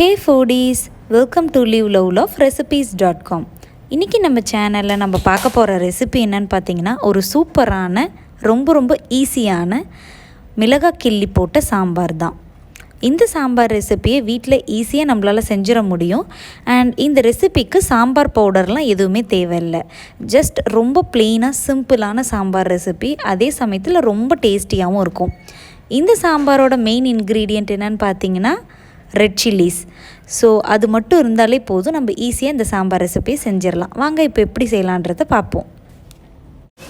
Hey ஃபோடிஸ், welcome to liveloveloverecipes.com. இன்றைக்கி நம்ம சேனலில் நம்ம பார்க்க போகிற ரெசிபி என்னன்னு பார்த்தீங்கன்னா, ஒரு சூப்பரான ரொம்ப ஈஸியான மிளகாய் கிள்ளி போட்ட சாம்பார் தான். இந்த சாம்பார் ரெசிப்பியை வீட்டில் ஈஸியாக நம்மளால் செஞ்சிட முடியும். அண்ட் இந்த ரெசிபிக்கு சாம்பார் பவுடர்லாம் எதுவுமே தேவையில்லை. ஜஸ்ட் ரொம்ப ப்ளெயினாக சிம்பிளான சாம்பார் ரெசிபி, அதே சமயத்தில் ரொம்ப டேஸ்டியாகவும் இருக்கும். இந்த சாம்பாரோட மெயின் இன்க்ரீடியண்ட் என்னென்னு பார்த்தீங்கன்னா ரெட் சில்லிஸ். ஸோ அது மட்டும் இருந்தாலே போதும், நம்ம ஈஸியாக இந்த சாம்பார் ரெசிபியை செஞ்சிடலாம். வாங்க இப்போ எப்படி செய்யலான்றதை பார்ப்போம்.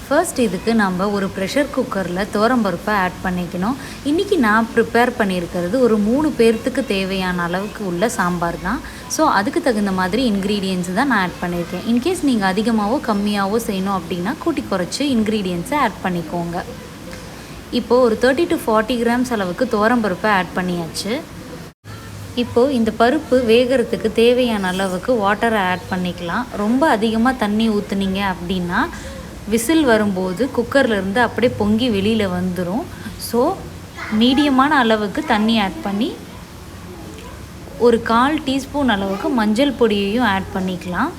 ஃபர்ஸ்ட் இதுக்கு நம்ம ஒரு ப்ரெஷர் குக்கரில் துவரம்பருப்பை ஆட் பண்ணிக்கணும். இன்றைக்கி நான் ப்ரிப்பேர் பண்ணியிருக்கிறது ஒரு 3 பேர்த்துக்கு தேவையான அளவுக்கு உள்ள சாம்பார் தான். ஸோ அதுக்கு தகுந்த மாதிரி இன்க்ரீடியன்ஸ் தான் நான் ஆட் பண்ணியிருக்கேன். இன்கேஸ் நீங்கள் அதிகமாகவோ கம்மியாகவோ செய்யணும் அப்படின்னா கூட்டி குறைச்சி இன்க்ரீடியன்ஸை ஆட் பண்ணிக்கோங்க. இப்போது ஒரு 30 to 40 கிராம்ஸ் அளவுக்கு துவரம்பருப்பை ஆட் பண்ணியாச்சு. இப்போது இந்த பருப்பு வேகிறதுக்கு தேவையான அளவுக்கு வாட்டரை ஆட் பண்ணிக்கலாம். ரொம்ப அதிகமாக தண்ணி ஊற்றுனீங்க அப்படின்னா விசில் வரும்போது குக்கர்லேருந்து அப்படியே பொங்கி வெளியில் வந்துடும். ஸோ மீடியமான அளவுக்கு தண்ணி ஆட் பண்ணி ஒரு 1/4 டீஸ்பூன் அளவுக்கு மஞ்சள் பொடியையும் ஆட் பண்ணிக்கலாம்.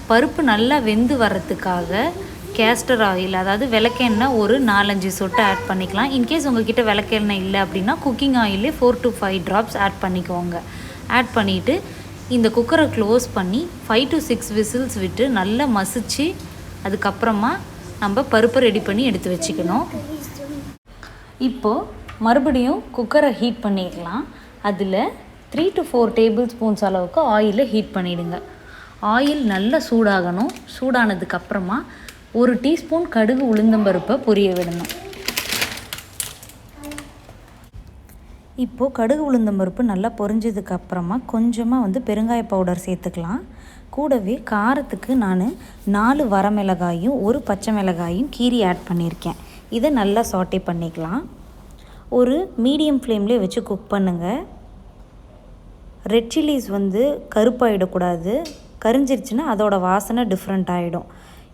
பருப்பு நல்லா வெந்து வர்றதுக்காக கேஸ்டர் ஆயில், அதாவது விளக்கெண்ணெய் ஒரு 4-5 சொட்டு ஆட் பண்ணிக்கலாம். இன்கேஸ் உங்கள்கிட்ட விளக்கெண்ணெய் இல்லை அப்படின்னா குக்கிங் ஆயிலே 4 to 5 ட்ராப்ஸ் ஆட் பண்ணிக்கோங்க. ஆட் பண்ணிவிட்டு இந்த குக்கரை க்ளோஸ் பண்ணி 5 to 6 விசில்ஸ் விட்டு நல்லா மசிச்சு அதுக்கப்புறமா நம்ம பருப்பை ரெடி பண்ணி எடுத்து வச்சுக்கணும். இப்போது மறுபடியும் குக்கரை ஹீட் பண்ணிக்கலாம். அதில் 3 to 4 டேபிள் ஸ்பூன்ஸ் அளவுக்கு ஆயிலை ஹீட் பண்ணிவிடுங்க. ஆயில் நல்லா சூடாகணும். சூடானதுக்கப்புறமா 1 டீஸ்பூன் கடுகு உளுந்தம்பருப்பை பொரிய விடணும். இப்போது கடுகு உளுந்தம்பருப்பு நல்லா பொரிஞ்சதுக்கப்புறமா கொஞ்சமாக பெருங்காய பவுடர் சேர்த்துக்கலாம். கூடவே காரத்துக்கு நான் 4 வரமிளகாயும் 1 பச்சை மிளகாயும் கீரி ஆட் பண்ணியிருக்கேன். இதை நல்லா சாட்டே பண்ணிக்கலாம். ஒரு மீடியம் ஃப்ளேம்லேயே வச்சு குக் பண்ணுங்கள். Red chillies கருப்பாயிடக்கூடாது. கரிஞ்சிருச்சுன்னா அதோட வாசனை டிஃப்ரெண்ட் ஆகிடும்.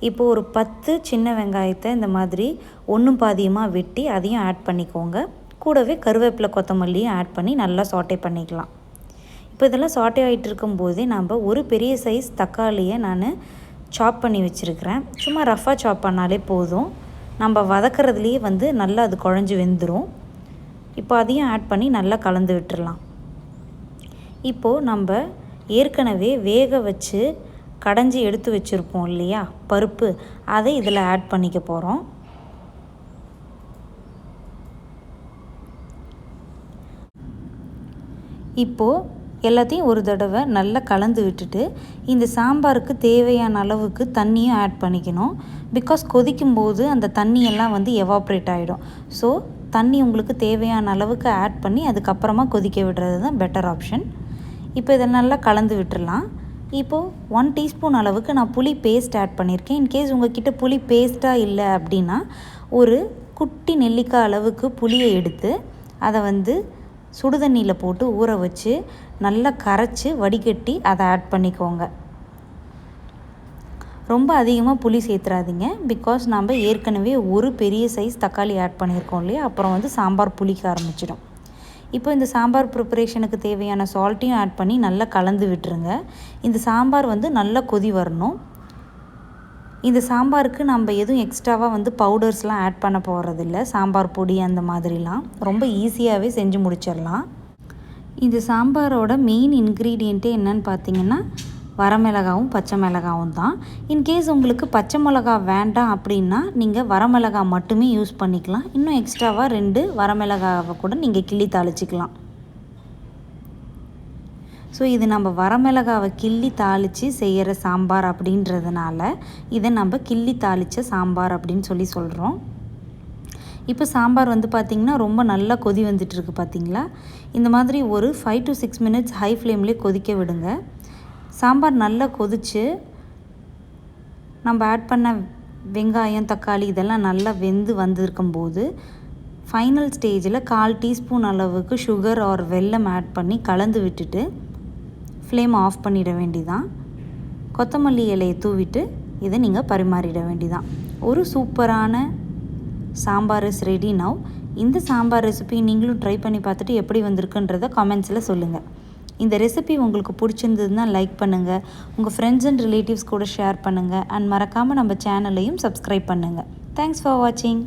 இப்போது ஒரு 10 சின்ன வெங்காயத்தை இந்த மாதிரி ஒன்றும் பாதியமாக வெட்டி அதையும் ஆட் பண்ணிக்கோங்க. கூடவே கருவேப்பிலை கொத்தமல்லியும் ஆட் பண்ணி நல்லா சாட்டே பண்ணிக்கலாம். இப்போ இதெல்லாம் சாட்டே ஆகிட்டு இருக்கும்போதே நம்ம ஒரு பெரிய சைஸ் தக்காளியை நான் சாப் பண்ணி வச்சுருக்கிறேன். சும்மா ரஃபாக சாப் பண்ணாலே போதும். நம்ம வதக்கிறதுலேயே நல்லா அது குழஞ்சி வெந்துடும். இப்போ அதையும் ஆட் பண்ணி நல்லா கலந்து விட்டுடலாம். இப்போது நம்ம ஏற்கனவே வேக வச்சு கடைஞ்சி எடுத்து வச்சுருப்போம் இல்லையா பருப்பு, அதை இதில் ஆட் பண்ணிக்க போகிறோம். இப்போது எல்லாத்தையும் ஒரு தடவை நல்லா கலந்து விட்டுட்டு இந்த சாம்பாருக்கு தேவையான அளவுக்கு தண்ணியும் ஆட் பண்ணிக்கணும். பிகாஸ் கொதிக்கும்போது அந்த தண்ணியெல்லாம் எவாப்ரேட் ஆகிடும். ஸோ தண்ணி உங்களுக்கு தேவையான அளவுக்கு ஆட் பண்ணி அதுக்கப்புறமா கொதிக்க விடுறது தான் பெட்டர் ஆப்ஷன். இப்போ இதை நல்லா கலந்து விட்டுடலாம். இப்போது 1 டீஸ்பூன் அளவுக்கு நான் புளி பேஸ்ட் ஆட் பண்ணியிருக்கேன். இன்கேஸ் உங்கள்கிட்ட புளி பேஸ்ட்டாக இல்லை அப்படின்னா ஒரு குட்டி நெல்லிக்காய் அளவுக்கு புளியை எடுத்து அதை சுடுதண்ணியில் போட்டு ஊற வச்சு நல்லா கரைச்சி வடிகட்டி அதை ஆட் பண்ணிக்கோங்க. ரொம்ப அதிகமாக புளி சேர்த்துறாதீங்க. பிகாஸ் நம்ம ஏற்கனவே ஒரு பெரிய சைஸ் தக்காளி ஆட் பண்ணியிருக்கோம் இல்லையா, அப்புறம் சாம்பார் புளிக்க ஆரம்பிச்சிடும். இப்போ இந்த சாம்பார் ப்ரிப்பரேஷனுக்கு தேவையான சால்ட்டையும் ஆட் பண்ணி நல்லா கலந்து விட்டுருங்க. இந்த சாம்பார் நல்லா கொதி வரணும். இந்த சாம்பாருக்கு நம்ம எதுவும் எக்ஸ்ட்ராவாக பவுடர்ஸ்லாம் ஆட் பண்ண போகிறதில்ல. சாம்பார் பொடி அந்த மாதிரிலாம் ரொம்ப ஈஸியாகவே செஞ்சு முடிச்சிடலாம். இந்த சாம்பாரோட மெயின் இன்க்ரீடியண்ட்டே என்னன்னு பார்த்தீங்கன்னா வரமிளகாவும் பச்சை மிளகாவும் தான். இன்கேஸ் உங்களுக்கு பச்சை மிளகா வேண்டாம் அப்படின்னா நீங்கள் வரமிளகா மட்டுமே யூஸ் பண்ணிக்கலாம். இன்னும் எக்ஸ்ட்ராவாக 2 வரமிளகாவை கூட நீங்கள் கிள்ளி தாளிச்சிக்கலாம். ஸோ இது நம்ம வரமிளகாவை கிள்ளி தாளித்து செய்கிற சாம்பார் அப்படின்றதுனால இதை நம்ம கிள்ளி தாளித்த சாம்பார் அப்படின்னு சொல்கிறோம். இப்போ சாம்பார் பார்த்திங்கன்னா ரொம்ப நல்லா கொதி வந்துட்டுருக்கு பார்த்திங்களா. இந்த மாதிரி ஒரு 5 to 6 மினிட்ஸ் ஹை ஃப்ளேம்லேயே கொதிக்க விடுங்க. சாம்பார் நல்லா கொதித்து நம்ம ஆட் பண்ண வெங்காயம் தக்காளி இதெல்லாம் நல்லா வெந்து வந்திருக்கும்போது ஃபைனல் ஸ்டேஜில் 1/4 டீஸ்பூன் அளவுக்கு சுகர் ஆர் வெல்லம் ஆட் பண்ணி கலந்து விட்டுட்டு ஃப்ளேம் ஆஃப் பண்ணிட வேண்டிதான். கொத்தமல்லி இலையை தூவிட்டு இதை நீங்கள் பரிமாறிட வேண்டிதான். ஒரு சூப்பரான சாம்பார் இஸ் ரெடி நவ். இந்த சாம்பார் ரெசிபி நீங்களும் ட்ரை பண்ணி பார்த்துட்டு எப்படி வந்திருக்குன்றதை கமெண்ட்ஸில் சொல்லுங்கள். இந்த ரெசிபி உங்களுக்கு பிடிச்சிருந்ததுன்னா லைக் பண்ணுங்கள், உங்கள் ஃப்ரெண்ட்ஸ் அண்ட் ரிலேட்டிவ்ஸ் கூட ஷேர் பண்ணுங்கள், அண்ட் மறக்காமல் நம்ம சேனலையும் சப்ஸ்கிரைப் பண்ணுங்கள். தேங்க்ஸ் ஃபார் வாட்சிங்.